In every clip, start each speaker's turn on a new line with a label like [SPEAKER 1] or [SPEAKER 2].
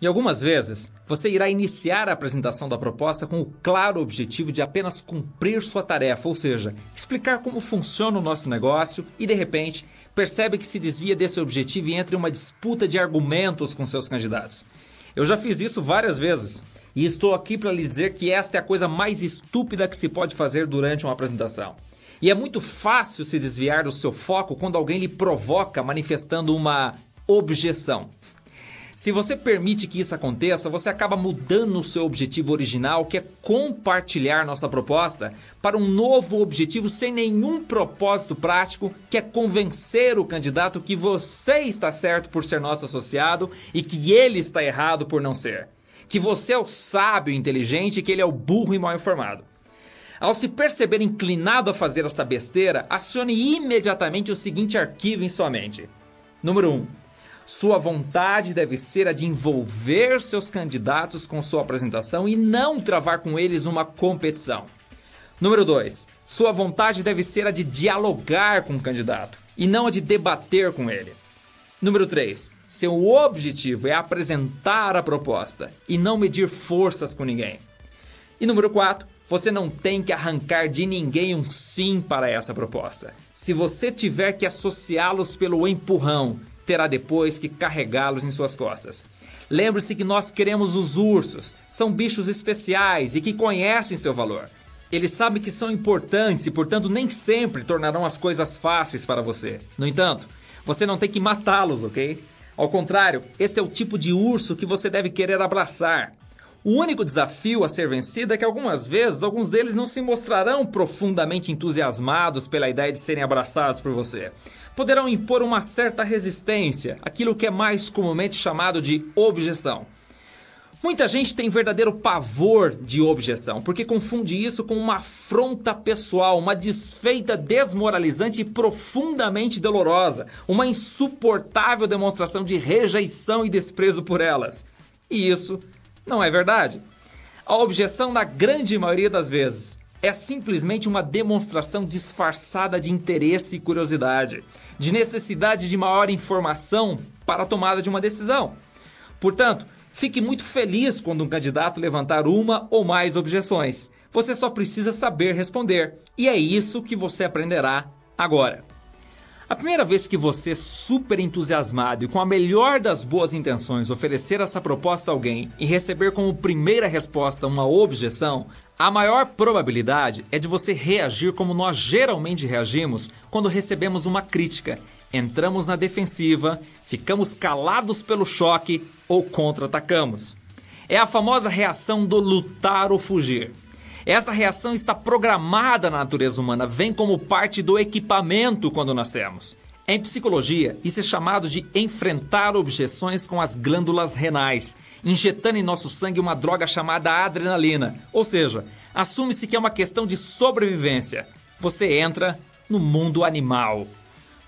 [SPEAKER 1] E algumas vezes, você irá iniciar a apresentação da proposta com o claro objetivo de apenas cumprir sua tarefa, ou seja, explicar como funciona o nosso negócio e, de repente, percebe que se desvia desse objetivo e entra em uma disputa de argumentos com seus candidatos. Eu já fiz isso várias vezes e estou aqui para lhe dizer que esta é a coisa mais estúpida que se pode fazer durante uma apresentação. E é muito fácil se desviar do seu foco quando alguém lhe provoca manifestando uma objeção. Se você permite que isso aconteça, você acaba mudando o seu objetivo original, que é compartilhar nossa proposta, para um novo objetivo sem nenhum propósito prático, que é convencer o candidato que você está certo por ser nosso associado e que ele está errado por não ser. Que você é o sábio e inteligente e que ele é o burro e mal informado. Ao se perceber inclinado a fazer essa besteira, acione imediatamente o seguinte arquivo em sua mente. Número 1. Sua vontade deve ser a de envolver seus candidatos com sua apresentação e não travar com eles uma competição. Número 2. Sua vontade deve ser a de dialogar com o candidato e não a de debater com ele. Número 3. Seu objetivo é apresentar a proposta e não medir forças com ninguém. E número 4. Você não tem que arrancar de ninguém um sim para essa proposta. Se você tiver que associá-los pelo empurrão, terá depois que carregá-los em suas costas. Lembre-se que nós queremos os ursos. São bichos especiais e que conhecem seu valor. Eles sabem que são importantes e, portanto, nem sempre tornarão as coisas fáceis para você. No entanto, você não tem que matá-los, ok? Ao contrário, este é o tipo de urso que você deve querer abraçar. O único desafio a ser vencido é que algumas vezes alguns deles não se mostrarão profundamente entusiasmados pela ideia de serem abraçados por você. Poderão impor uma certa resistência, aquilo que é mais comumente chamado de objeção. Muita gente tem verdadeiro pavor de objeção, porque confunde isso com uma afronta pessoal, uma desfeita desmoralizante e profundamente dolorosa, uma insuportável demonstração de rejeição e desprezo por elas. E isso não é verdade. A objeção, na grande maioria das vezes, é simplesmente uma demonstração disfarçada de interesse e curiosidade, de necessidade de maior informação para a tomada de uma decisão. Portanto, fique muito feliz quando um candidato levantar uma ou mais objeções. Você só precisa saber responder. E é isso que você aprenderá agora. A primeira vez que você, super entusiasmado e com a melhor das boas intenções, oferecer essa proposta a alguém e receber como primeira resposta uma objeção, a maior probabilidade é de você reagir como nós geralmente reagimos quando recebemos uma crítica. Entramos na defensiva, ficamos calados pelo choque ou contra-atacamos. É a famosa reação do lutar ou fugir. Essa reação está programada na natureza humana, vem como parte do equipamento quando nascemos. Em psicologia, isso é chamado de enfrentar objeções com as glândulas renais, injetando em nosso sangue uma droga chamada adrenalina. Ou seja, assume-se que é uma questão de sobrevivência. Você entra no mundo animal.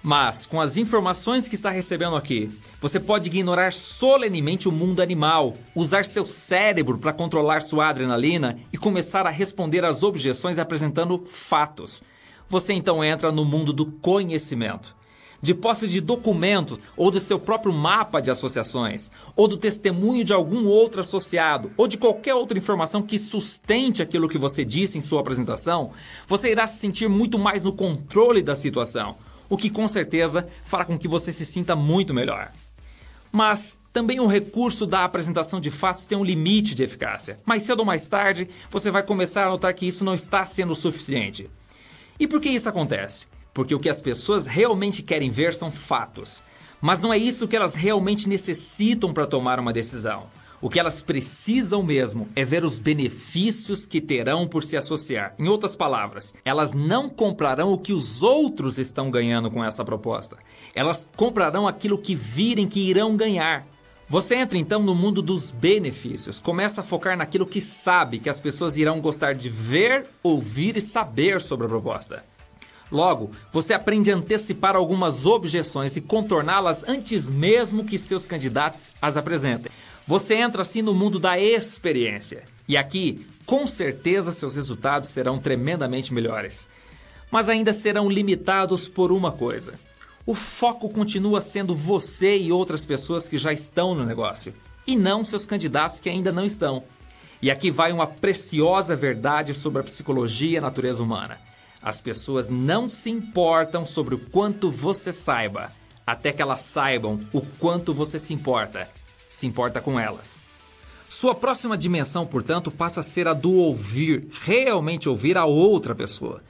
[SPEAKER 1] Mas, com as informações que está recebendo aqui, você pode ignorar solenemente o mundo animal, usar seu cérebro para controlar sua adrenalina e começar a responder às objeções apresentando fatos. Você então entra no mundo do conhecimento. De posse de documentos, ou do seu próprio mapa de associações, ou do testemunho de algum outro associado, ou de qualquer outra informação que sustente aquilo que você disse em sua apresentação, você irá se sentir muito mais no controle da situação, o que com certeza fará com que você se sinta muito melhor. Mas também o recurso da apresentação de fatos tem um limite de eficácia. Mais cedo ou mais tarde, você vai começar a notar que isso não está sendo suficiente. E por que isso acontece? Porque o que as pessoas realmente querem ver são fatos. Mas não é isso que elas realmente necessitam para tomar uma decisão. O que elas precisam mesmo é ver os benefícios que terão por se associar. Em outras palavras, elas não comprarão o que os outros estão ganhando com essa proposta. Elas comprarão aquilo que virem que irão ganhar. Você entra então no mundo dos benefícios. Começa a focar naquilo que sabe que as pessoas irão gostar de ver, ouvir e saber sobre a proposta. Logo, você aprende a antecipar algumas objeções e contorná-las antes mesmo que seus candidatos as apresentem. Você entra assim no mundo da experiência. E aqui, com certeza, seus resultados serão tremendamente melhores. Mas ainda serão limitados por uma coisa. O foco continua sendo você e outras pessoas que já estão no negócio. e não seus candidatos que ainda não estão. E aqui vai uma preciosa verdade sobre a psicologia e a natureza humana. As pessoas não se importam sobre o quanto você saiba, até que elas saibam o quanto você se importa com elas. Sua próxima dimensão, portanto, passa a ser a do ouvir, realmente ouvir a outra pessoa.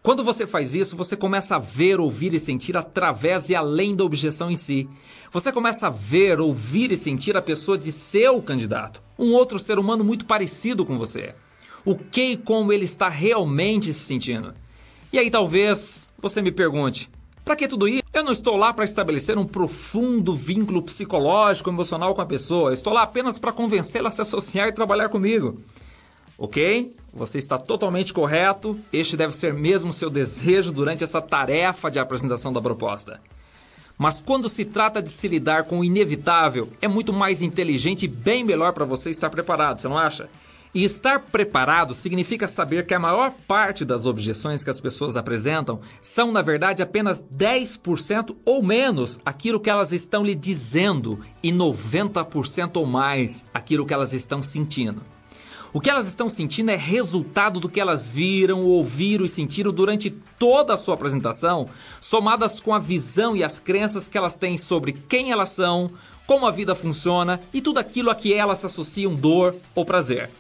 [SPEAKER 1] Quando você faz isso, você começa a ver, ouvir e sentir através e além da objeção em si. Você começa a ver, ouvir e sentir a pessoa de seu candidato, um outro ser humano muito parecido com você. O que e como ele está realmente se sentindo. E aí talvez você me pergunte, para que tudo isso? Eu não estou lá para estabelecer um profundo vínculo psicológico, emocional com a pessoa. Eu estou lá apenas para convencê-la a se associar e trabalhar comigo. Ok? Você está totalmente correto. Este deve ser mesmo seu desejo durante essa tarefa de apresentação da proposta. Mas quando se trata de se lidar com o inevitável, é muito mais inteligente e bem melhor para você estar preparado, você não acha? E estar preparado significa saber que a maior parte das objeções que as pessoas apresentam são, na verdade, apenas 10% ou menos aquilo que elas estão lhe dizendo e 90% ou mais aquilo que elas estão sentindo. O que elas estão sentindo é resultado do que elas viram, ouviram e sentiram durante toda a sua apresentação, somadas com a visão e as crenças que elas têm sobre quem elas são, como a vida funciona e tudo aquilo a que elas associam dor ou prazer.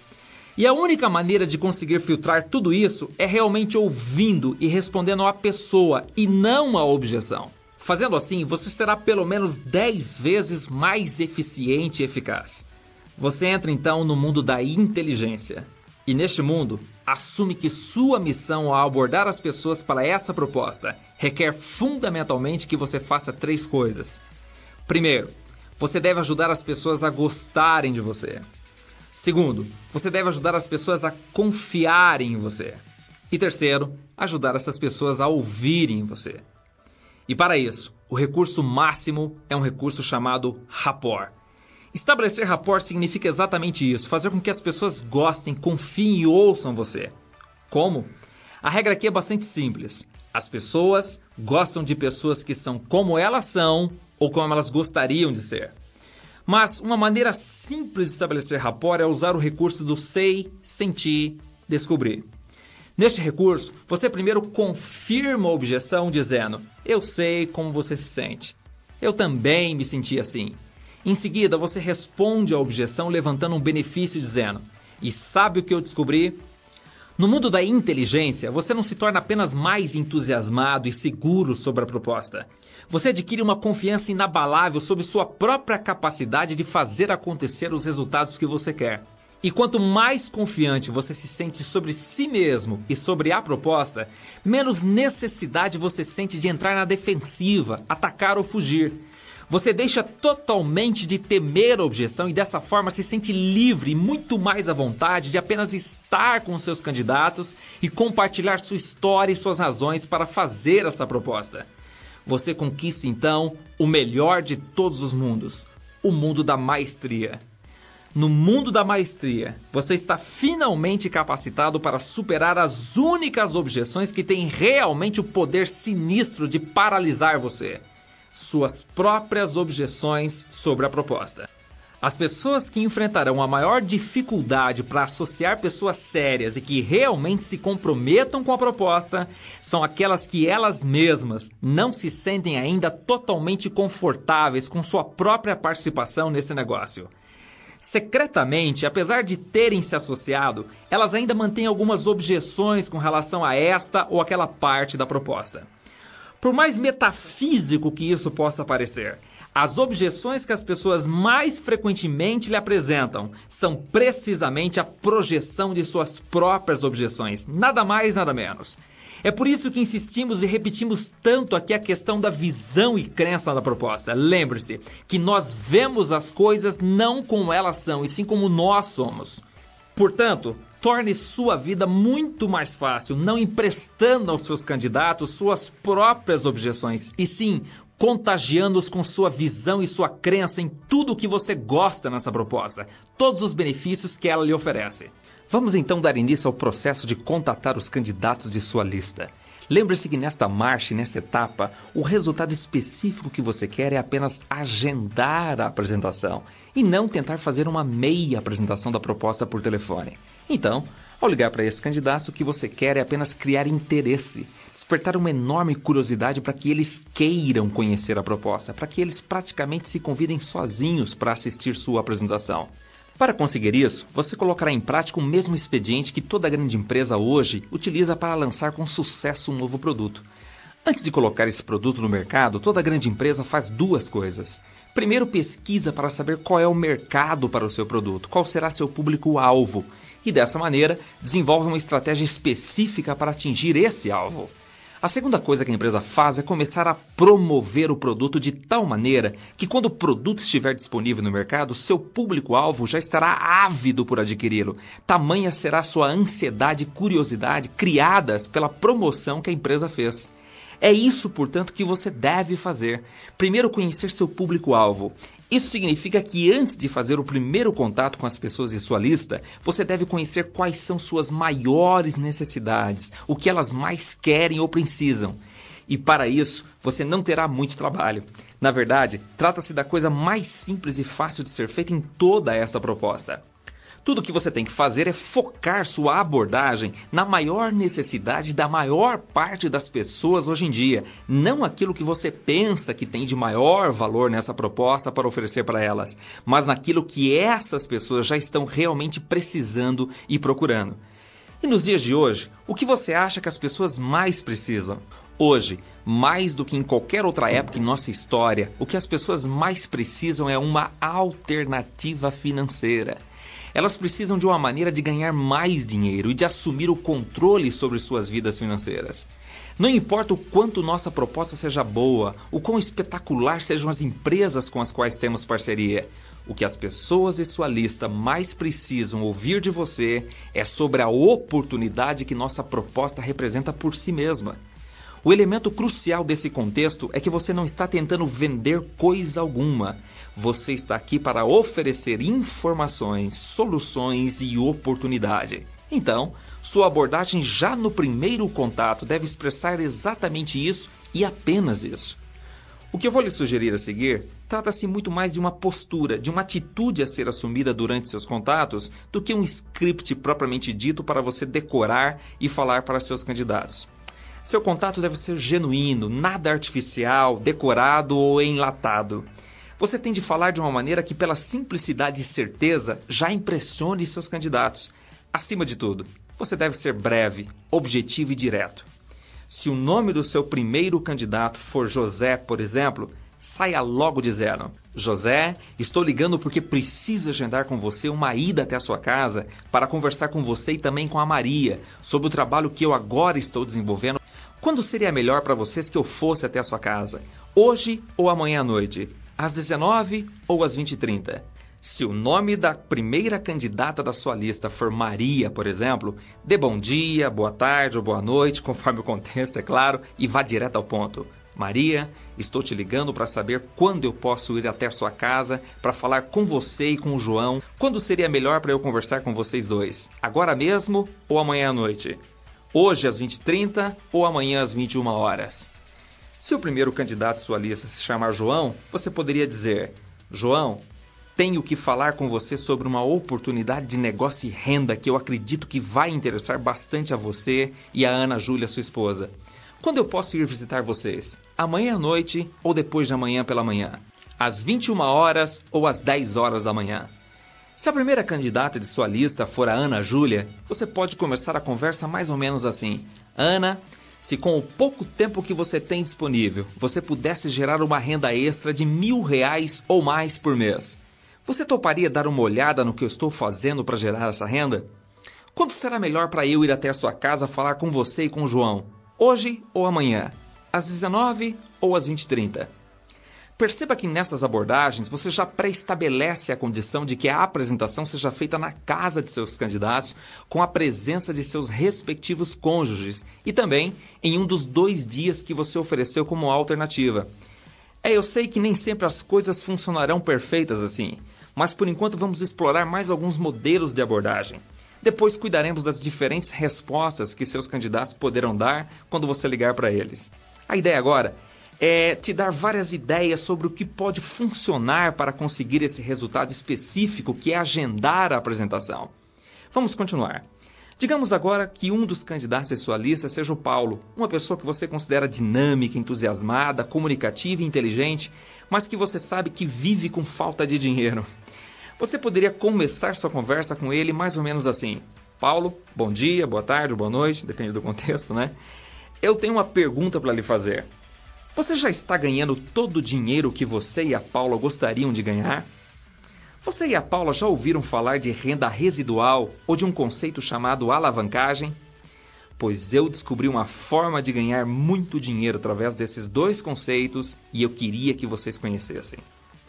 [SPEAKER 1] E a única maneira de conseguir filtrar tudo isso é realmente ouvindo e respondendo à pessoa e não à objeção. Fazendo assim, você será pelo menos 10 vezes mais eficiente e eficaz. Você entra então no mundo da inteligência. E neste mundo, assume que sua missão ao abordar as pessoas para essa proposta requer fundamentalmente que você faça 3 coisas. Primeiro, você deve ajudar as pessoas a gostarem de você. Segundo, você deve ajudar as pessoas a confiarem em você. E terceiro, ajudar essas pessoas a ouvirem você. E para isso, o recurso máximo é um recurso chamado rapport. Estabelecer rapport significa exatamente isso, fazer com que as pessoas gostem, confiem e ouçam você. Como? A regra aqui é bastante simples. As pessoas gostam de pessoas que são como elas são ou como elas gostariam de ser. Mas uma maneira simples de estabelecer rapport é usar o recurso do sei, sentir, descobrir. Neste recurso, você primeiro confirma a objeção dizendo: eu sei como você se sente. Eu também me senti assim. Em seguida, você responde à objeção levantando um benefício dizendo: e sabe o que eu descobri? No mundo da inteligência, você não se torna apenas mais entusiasmado e seguro sobre a proposta. Você adquire uma confiança inabalável sobre sua própria capacidade de fazer acontecer os resultados que você quer. E quanto mais confiante você se sente sobre si mesmo e sobre a proposta, menos necessidade você sente de entrar na defensiva, atacar ou fugir. Você deixa totalmente de temer a objeção e dessa forma se sente livre e muito mais à vontade de apenas estar com seus candidatos e compartilhar sua história e suas razões para fazer essa proposta. Você conquista então o melhor de todos os mundos, o mundo da maestria. No mundo da maestria, você está finalmente capacitado para superar as únicas objeções que têm realmente o poder sinistro de paralisar você. Suas próprias objeções sobre a proposta. As pessoas que enfrentarão a maior dificuldade para associar pessoas sérias e que realmente se comprometam com a proposta são aquelas que elas mesmas não se sentem ainda totalmente confortáveis com sua própria participação nesse negócio. Secretamente, apesar de terem se associado, elas ainda mantêm algumas objeções com relação a esta ou aquela parte da proposta. Por mais metafísico que isso possa parecer, as objeções que as pessoas mais frequentemente lhe apresentam são precisamente a projeção de suas próprias objeções, nada mais, nada menos. É por isso que insistimos e repetimos tanto aqui a questão da visão e crença da proposta. Lembre-se que nós vemos as coisas não como elas são, e sim como nós somos. Portanto, torne sua vida muito mais fácil, não emprestando aos seus candidatos suas próprias objeções, e sim contagiando-os com sua visão e sua crença em tudo o que você gosta nessa proposta, todos os benefícios que ela lhe oferece. Vamos então dar início ao processo de contatar os candidatos de sua lista. Lembre-se que nesta marcha e nessa etapa, o resultado específico que você quer é apenas agendar a apresentação e não tentar fazer uma meia apresentação da proposta por telefone. Então, ao ligar para esses candidatos, o que você quer é apenas criar interesse, despertar uma enorme curiosidade para que eles queiram conhecer a proposta, para que eles praticamente se convidem sozinhos para assistir sua apresentação. Para conseguir isso, você colocará em prática o mesmo expediente que toda grande empresa hoje utiliza para lançar com sucesso um novo produto. Antes de colocar esse produto no mercado, toda grande empresa faz duas coisas. Primeiro, pesquisa para saber qual é o mercado para o seu produto, qual será seu público-alvo. E dessa maneira, desenvolve uma estratégia específica para atingir esse alvo. A segunda coisa que a empresa faz é começar a promover o produto de tal maneira que quando o produto estiver disponível no mercado, seu público-alvo já estará ávido por adquiri-lo. Tamanha será sua ansiedade e curiosidade criadas pela promoção que a empresa fez. É isso, portanto, que você deve fazer. Primeiro, conhecer seu público-alvo. Isso significa que antes de fazer o primeiro contato com as pessoas de sua lista, você deve conhecer quais são suas maiores necessidades, o que elas mais querem ou precisam. E para isso, você não terá muito trabalho. Na verdade, trata-se da coisa mais simples e fácil de ser feita em toda essa proposta. Tudo o que você tem que fazer é focar sua abordagem na maior necessidade da maior parte das pessoas hoje em dia, não aquilo que você pensa que tem de maior valor nessa proposta para oferecer para elas, mas naquilo que essas pessoas já estão realmente precisando e procurando. E nos dias de hoje, o que você acha que as pessoas mais precisam? Hoje, mais do que em qualquer outra época em nossa história, o que as pessoas mais precisam é uma alternativa financeira. Elas precisam de uma maneira de ganhar mais dinheiro e de assumir o controle sobre suas vidas financeiras. Não importa o quanto nossa proposta seja boa, o quão espetacular sejam as empresas com as quais temos parceria, o que as pessoas em sua lista mais precisam ouvir de você é sobre a oportunidade que nossa proposta representa por si mesma. O elemento crucial desse contexto é que você não está tentando vender coisa alguma. Você está aqui para oferecer informações, soluções e oportunidade. Então, sua abordagem já no primeiro contato deve expressar exatamente isso e apenas isso. O que eu vou lhe sugerir a seguir trata-se muito mais de uma postura, de uma atitude a ser assumida durante seus contatos, do que um script propriamente dito para você decorar e falar para seus candidatos. Seu contato deve ser genuíno, nada artificial, decorado ou enlatado. Você tem de falar de uma maneira que, pela simplicidade e certeza, já impressione seus candidatos. Acima de tudo, você deve ser breve, objetivo e direto. Se o nome do seu primeiro candidato for José, por exemplo, saia logo dizendo: José, estou ligando porque preciso agendar com você uma ida até a sua casa para conversar com você e também com a Maria sobre o trabalho que eu agora estou desenvolvendo. Quando seria melhor para vocês que eu fosse até a sua casa? Hoje ou amanhã à noite? Às 19 ou às 20h30? Se o nome da primeira candidata da sua lista for Maria, por exemplo, dê bom dia, boa tarde ou boa noite, conforme o contexto, é claro, e vá direto ao ponto. Maria, estou te ligando para saber quando eu posso ir até a sua casa para falar com você e com o João. Quando seria melhor para eu conversar com vocês dois? Agora mesmo ou amanhã à noite? Hoje às 20h30 ou amanhã às 21h? Se o primeiro candidato de sua lista se chamar João, você poderia dizer: João, tenho que falar com você sobre uma oportunidade de negócio e renda que eu acredito que vai interessar bastante a você e a Ana Júlia, sua esposa. Quando eu posso ir visitar vocês? Amanhã à noite ou depois de amanhã pela manhã? Às 21h ou às 10h da manhã? Se a primeira candidata de sua lista for a Ana Júlia, você pode começar a conversa mais ou menos assim: Ana, se com o pouco tempo que você tem disponível, você pudesse gerar uma renda extra de R$1.000 ou mais por mês, você toparia dar uma olhada no que eu estou fazendo para gerar essa renda? Quando será melhor para eu ir até a sua casa falar com você e com o João? Hoje ou amanhã? Às 19 ou às 20h30? Perceba que nessas abordagens você já pré-estabelece a condição de que a apresentação seja feita na casa de seus candidatos, com a presença de seus respectivos cônjuges e também em um dos 2 dias que você ofereceu como alternativa. Eu sei que nem sempre as coisas funcionarão perfeitas assim, mas por enquanto vamos explorar mais alguns modelos de abordagem. Depois cuidaremos das diferentes respostas que seus candidatos poderão dar quando você ligar para eles. A ideia agora te dar várias ideias sobre o que pode funcionar para conseguir esse resultado específico, que é agendar a apresentação. Vamos continuar. Digamos agora que um dos candidatos em sua lista seja o Paulo, uma pessoa que você considera dinâmica, entusiasmada, comunicativa e inteligente, mas que você sabe que vive com falta de dinheiro. Você poderia começar sua conversa com ele mais ou menos assim: Paulo, bom dia, boa tarde, boa noite, depende do contexto, né? Eu tenho uma pergunta para lhe fazer. Você já está ganhando todo o dinheiro que você e a Paula gostariam de ganhar? Você e a Paula já ouviram falar de renda residual ou de um conceito chamado alavancagem? Pois eu descobri uma forma de ganhar muito dinheiro através desses dois conceitos e eu queria que vocês conhecessem.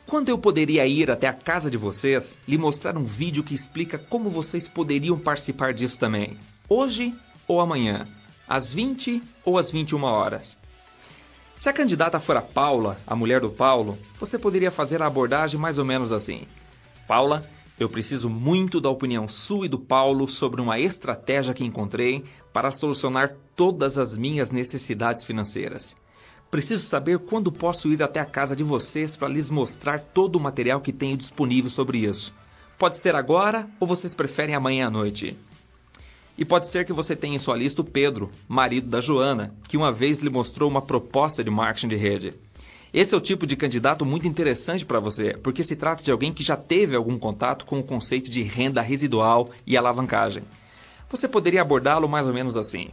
[SPEAKER 1] Quando eu poderia ir até a casa de vocês, lhe mostrar um vídeo que explica como vocês poderiam participar disso também? Hoje ou amanhã? Às 20 ou às 21 horas? Se a candidata for a Paula, a mulher do Paulo, você poderia fazer a abordagem mais ou menos assim: Paula, eu preciso muito da opinião sua e do Paulo sobre uma estratégia que encontrei para solucionar todas as minhas necessidades financeiras. Preciso saber quando posso ir até a casa de vocês para lhes mostrar todo o material que tenho disponível sobre isso. Pode ser agora ou vocês preferem amanhã à noite? E pode ser que você tenha em sua lista o Pedro, marido da Joana, que uma vez lhe mostrou uma proposta de marketing de rede. Esse é o tipo de candidato muito interessante para você, porque se trata de alguém que já teve algum contato com o conceito de renda residual e alavancagem. Você poderia abordá-lo mais ou menos assim: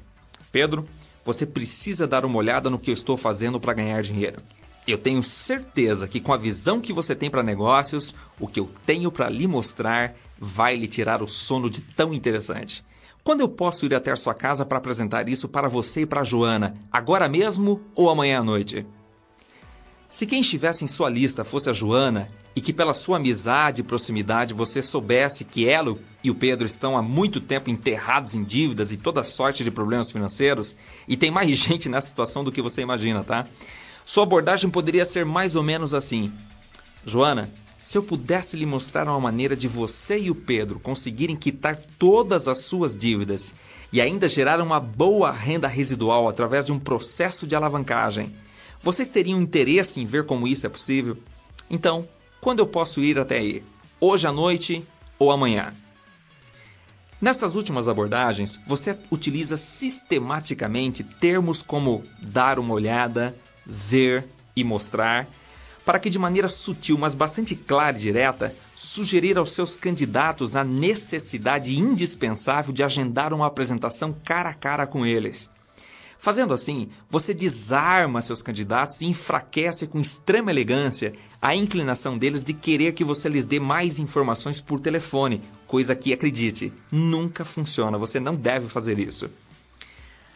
[SPEAKER 1] Pedro, você precisa dar uma olhada no que eu estou fazendo para ganhar dinheiro. Eu tenho certeza que com a visão que você tem para negócios, o que eu tenho para lhe mostrar vai lhe tirar o sono de tão interessante. Quando eu posso ir até a sua casa para apresentar isso para você e para a Joana? Agora mesmo ou amanhã à noite? Se quem estivesse em sua lista fosse a Joana e que pela sua amizade e proximidade você soubesse que ela e o Pedro estão há muito tempo enterrados em dívidas e toda sorte de problemas financeiros, e tem mais gente nessa situação do que você imagina, tá? Sua abordagem poderia ser mais ou menos assim: Joana, se eu pudesse lhe mostrar uma maneira de você e o Pedro conseguirem quitar todas as suas dívidas e ainda gerar uma boa renda residual através de um processo de alavancagem, vocês teriam interesse em ver como isso é possível? Então, quando eu posso ir até aí? Hoje à noite ou amanhã? Nessas últimas abordagens, você utiliza sistematicamente termos como dar uma olhada, ver e mostrar, para que de maneira sutil, mas bastante clara e direta, sugerir aos seus candidatos a necessidade indispensável de agendar uma apresentação cara a cara com eles. Fazendo assim, você desarma seus candidatos e enfraquece com extrema elegância a inclinação deles de querer que você lhes dê mais informações por telefone, coisa que, acredite, nunca funciona, você não deve fazer isso.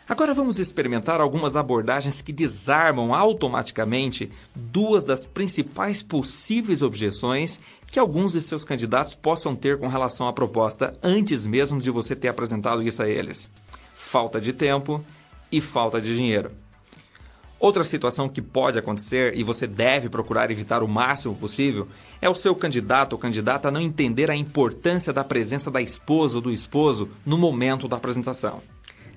[SPEAKER 1] Agora vamos experimentar algumas abordagens que desarmam automaticamente duas das principais possíveis objeções que alguns de seus candidatos possam ter com relação à proposta antes mesmo de você ter apresentado isso a eles: falta de tempo e falta de dinheiro. Outra situação que pode acontecer e você deve procurar evitar o máximo possível é o seu candidato ou candidata não entender a importância da presença da esposa ou do esposo no momento da apresentação.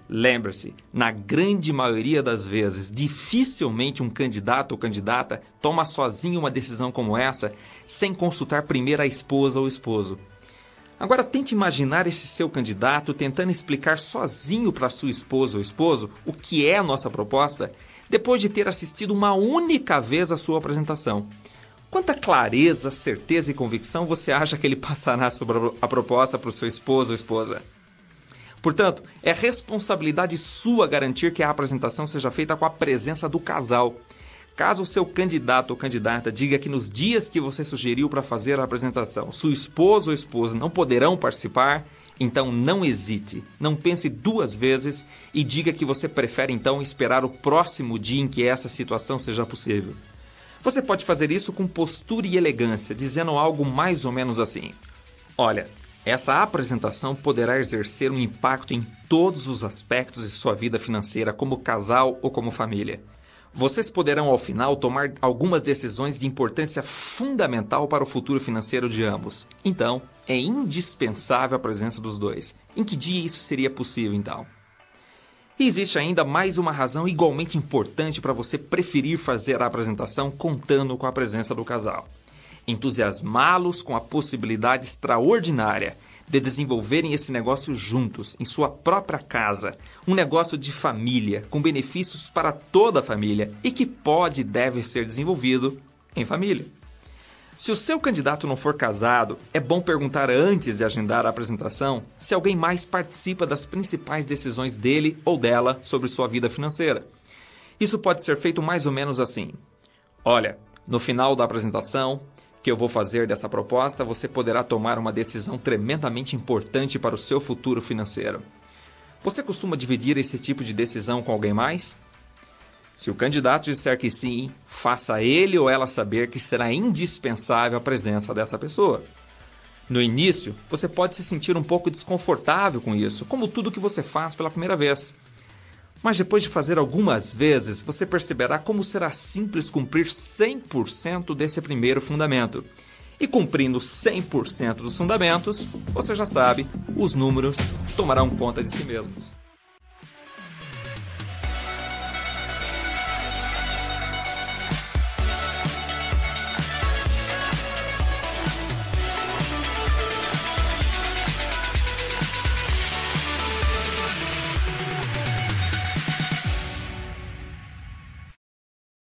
[SPEAKER 1] Lembre-se, na grande maioria das vezes, dificilmente um candidato ou candidata toma sozinho uma decisão como essa sem consultar primeiro a esposa ou esposo. Agora tente imaginar esse seu candidato tentando explicar sozinho para sua esposa ou esposo o que é a nossa proposta depois de ter assistido uma única vez a sua apresentação. Quanta clareza, certeza e convicção você acha que ele passará sobre a proposta para o seu esposo ou esposa? Portanto, é responsabilidade sua garantir que a apresentação seja feita com a presença do casal. Caso o seu candidato ou candidata diga que nos dias que você sugeriu para fazer a apresentação, sua esposa ou esposa não poderão participar, então não hesite, não pense duas vezes e diga que você prefere então esperar o próximo dia em que essa situação seja possível. Você pode fazer isso com postura e elegância, dizendo algo mais ou menos assim: olha, essa apresentação poderá exercer um impacto em todos os aspectos de sua vida financeira, como casal ou como família. Vocês poderão, ao final, tomar algumas decisões de importância fundamental para o futuro financeiro de ambos. Então, é indispensável a presença dos dois. Em que dia isso seria possível, então? E existe ainda mais uma razão igualmente importante para você preferir fazer a apresentação contando com a presença do casal: entusiasmá-los com a possibilidade extraordinária de desenvolverem esse negócio juntos, em sua própria casa. Um negócio de família, com benefícios para toda a família e que pode e deve ser desenvolvido em família. Se o seu candidato não for casado, é bom perguntar antes de agendar a apresentação se alguém mais participa das principais decisões dele ou dela sobre sua vida financeira. Isso pode ser feito mais ou menos assim: olha, no final da apresentação que eu vou fazer dessa proposta, você poderá tomar uma decisão tremendamente importante para o seu futuro financeiro. Você costuma dividir esse tipo de decisão com alguém mais? Se o candidato disser que sim, faça ele ou ela saber que será indispensável a presença dessa pessoa. No início, você pode se sentir um pouco desconfortável com isso, como tudo que você faz pela primeira vez. Mas depois de fazer algumas vezes, você perceberá como será simples cumprir 100% desse primeiro fundamento. E cumprindo 100% dos fundamentos, você já sabe, os números tomarão conta de si mesmos.